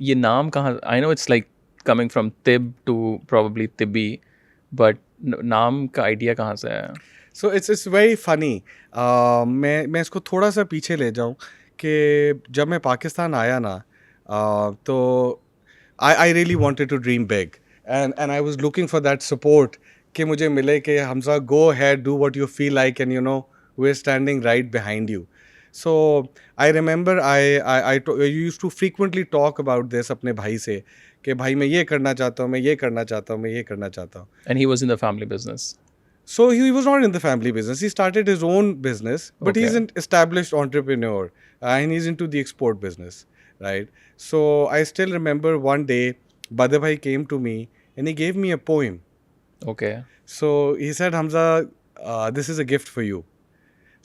ये नाम कहाँ, I know it's like coming from Tib to probably Tibbi, but नाम का आइडिया कहाँ से है? So it's very funny. मैं इसको थोड़ा सा पीछे ले जाऊं कि जब मैं पाकिस्तान आया ना, तो I really wanted to dream big, and I was looking for that support कि मुझे मिले कि Hamza go ahead do what you feel like and we are standing right behind you. So I remember I used to frequently talk about this अपने भाई से कि भाई मैं ये करना चाहता हूँ, मैं ये करना चाहता हूँ, मैं ये करना चाहता हूँ. And he was in the family business. So he was not in the family business. He started his own business, but he's Okay. an established entrepreneur, and he's into the export business, right? So I still remember one day, Badabhai came to me and he gave me a poem. Okay. So he said, Hamza, this is a gift for you.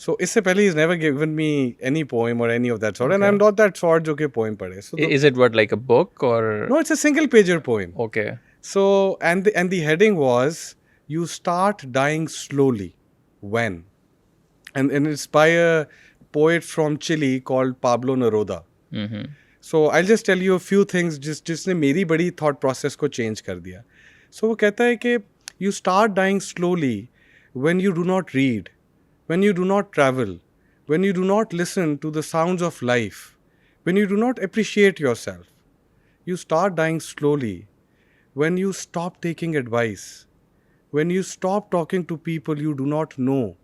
So isse pehle he's never given me any poem or any of that sort, and Okay. I'm not that sort jo ke poem padhe. Is it what, like a book or? No, it's a single pager poem. Okay. So and the heading was, you start dying slowly when, and it's by a poet from Chile called Pablo Neruda. Mm-hmm. So I'll just tell you a few things जिसने मेरी बड़ी thought process को change कर दिया. So वो कहता है कि you start dying slowly when you do not read, when you do not travel, when you do not listen to the sounds of life, when you do not appreciate yourself. You start dying slowly when you stop taking advice, when you stop talking to people you do not know,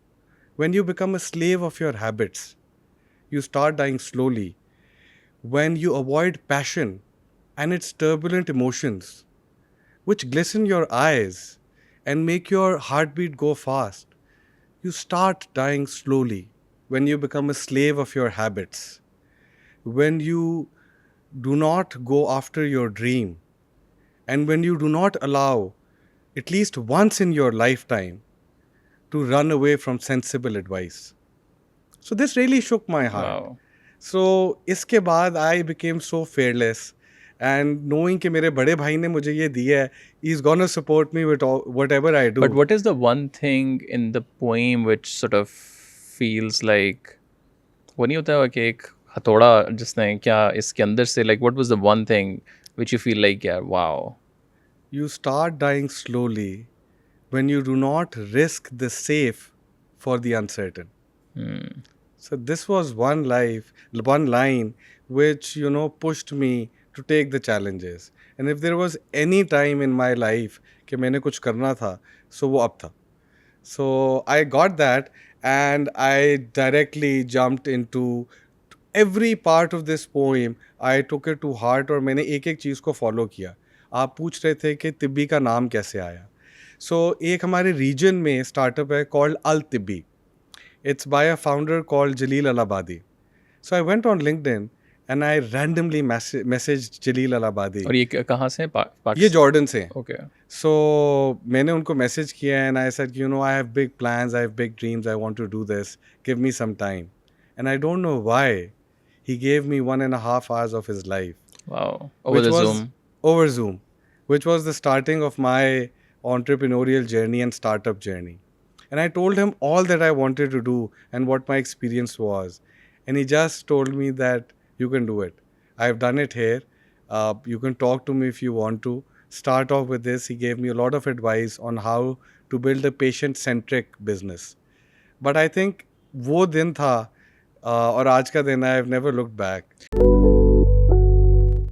when you become a slave of your habits. You start dying slowly when you avoid passion and its turbulent emotions, which glisten your eyes and make your heartbeat go fast. You start dying slowly when you become a slave of your habits, when you do not go after your dream, and when you do not allow, at least once in your lifetime, to run away from sensible advice. So this really shook my heart. Wow. So इसके बाद I became so fearless, and knowing कि मेरे बड़े भाई ने मुझे ये दिया है, he's gonna support me with whatever I do. But what is the one thing in the poem which sort of feels like, वो नहीं होता है कि एक हथौड़ा जिसने क्या इसके अंदर से, like what was the one thing which you feel like, yeah, wow. You start dying slowly when you do not risk the safe for the uncertain. So this was one line which pushed me to take the challenges. And if there was any time in my life कि मैंने कुछ करना था, so वो अब था. So I got that, and I directly jumped into every part of this poem. I took it to heart और मैंने एक एक चीज़ को फॉलो किया. आप पूछ रहे थे कि तिब्बी का नाम कैसे आया. So एक हमारे रीजन में स्टार्टअप है called Al Tibbi. It's by a founder called Jalil Al-Abadi. So I went on LinkedIn and I randomly messaged Jalil Al-Abadi. और ये कहाँ से ये पाकिस्तान? जॉर्डन से. Okay. So मैंने उनको मैसेज किया and I said, I have big plans, I have big dreams, I want to do this. Give me some time. And I don't know why he gave me 1.5 hours of his life. Wow. Over Which the was Zoom. over Zoom, which was the starting of my entrepreneurial journey and startup journey. And I told him all that I wanted to do and what my experience was. And he just told me that you can do it. I've done it here. You can talk to me if you want to. Start off with this. He gave me a lot of advice on how to build a patient-centric business. But I think वो दिन था और आज का दिन I have never looked back.